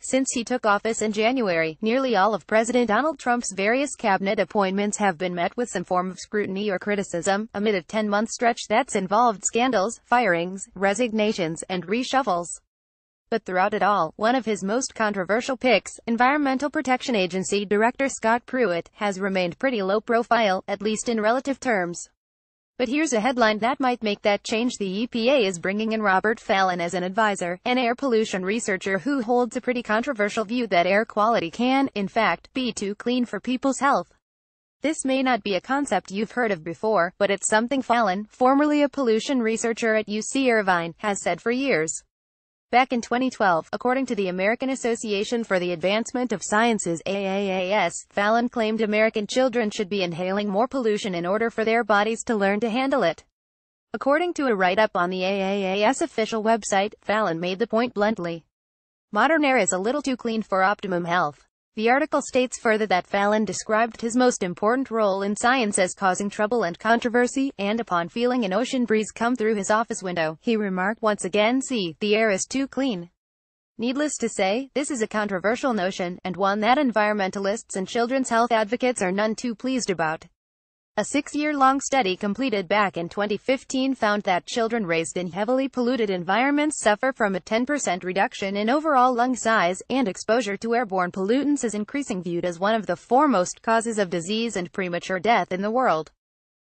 Since he took office in January, nearly all of President Donald Trump's various cabinet appointments have been met with some form of scrutiny or criticism, amid a 10-month stretch that's involved scandals, firings, resignations, and reshuffles. But throughout it all, one of his most controversial picks, Environmental Protection Agency Director Scott Pruitt, has remained pretty low profile, at least in relative terms. But here's a headline that might make that change. The EPA is bringing in Robert Fallon as an advisor, an air pollution researcher who holds a pretty controversial view that air quality can, in fact, be too clean for people's health. This may not be a concept you've heard of before, but it's something Fallon, formerly a pollution researcher at UC Irvine, has said for years. Back in 2012, according to the American Association for the Advancement of Sciences (AAAS), Fallon claimed American children should be inhaling more pollution in order for their bodies to learn to handle it. According to a write-up on the AAAS official website, Fallon made the point bluntly. Modern air is a little too clean for optimum health. The article states further that Fallon described his most important role in science as causing trouble and controversy, and upon feeling an ocean breeze come through his office window, he remarked once again, "See, the air is too clean." Needless to say, this is a controversial notion, and one that environmentalists and children's health advocates are none too pleased about. A 6-year-long study completed back in 2015 found that children raised in heavily polluted environments suffer from a 10% reduction in overall lung size, and exposure to airborne pollutants is increasing, viewed as one of the foremost causes of disease and premature death in the world.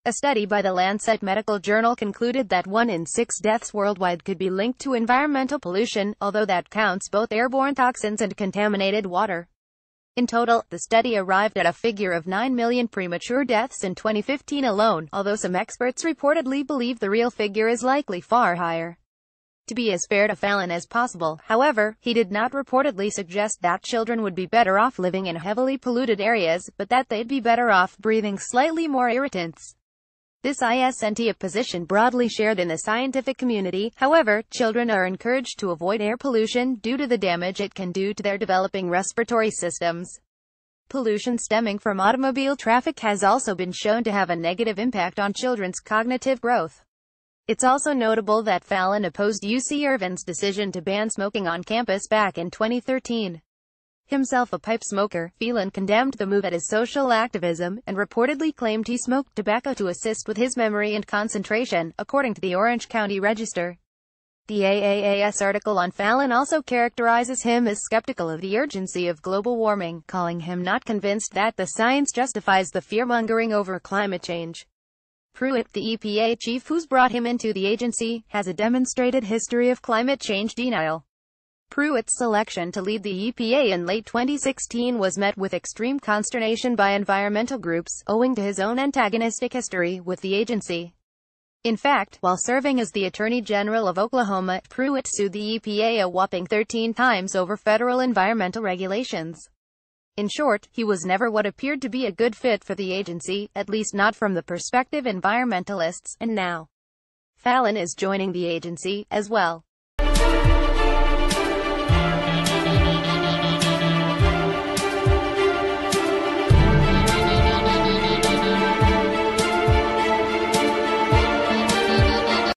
A study by the Lancet Medical Journal concluded that 1 in 6 deaths worldwide could be linked to environmental pollution, although that counts both airborne toxins and contaminated water. In total, the study arrived at a figure of 9 million premature deaths in 2015 alone, although some experts reportedly believe the real figure is likely far higher. To be as fair to Fallon as possible, however, he did not reportedly suggest that children would be better off living in heavily polluted areas, but that they'd be better off breathing slightly more irritants. This isn't a position broadly shared in the scientific community. However, children are encouraged to avoid air pollution due to the damage it can do to their developing respiratory systems. Pollution stemming from automobile traffic has also been shown to have a negative impact on children's cognitive growth. It's also notable that Fallon opposed UC Irvine's decision to ban smoking on campus back in 2013. Himself a pipe smoker, Fallon condemned the move as social activism, and reportedly claimed he smoked tobacco to assist with his memory and concentration, according to the Orange County Register. The AAAS article on Fallon also characterizes him as skeptical of the urgency of global warming, calling him not convinced that the science justifies the fear-mongering over climate change. Pruitt, the EPA chief who's brought him into the agency, has a demonstrated history of climate change denial. Pruitt's selection to lead the EPA in late 2016 was met with extreme consternation by environmental groups, owing to his own antagonistic history with the agency. In fact, while serving as the Attorney General of Oklahoma, Pruitt sued the EPA a whopping 13 times over federal environmental regulations. In short, he was never what appeared to be a good fit for the agency, at least not from the perspective environmentalists, and now Fallon is joining the agency, as well.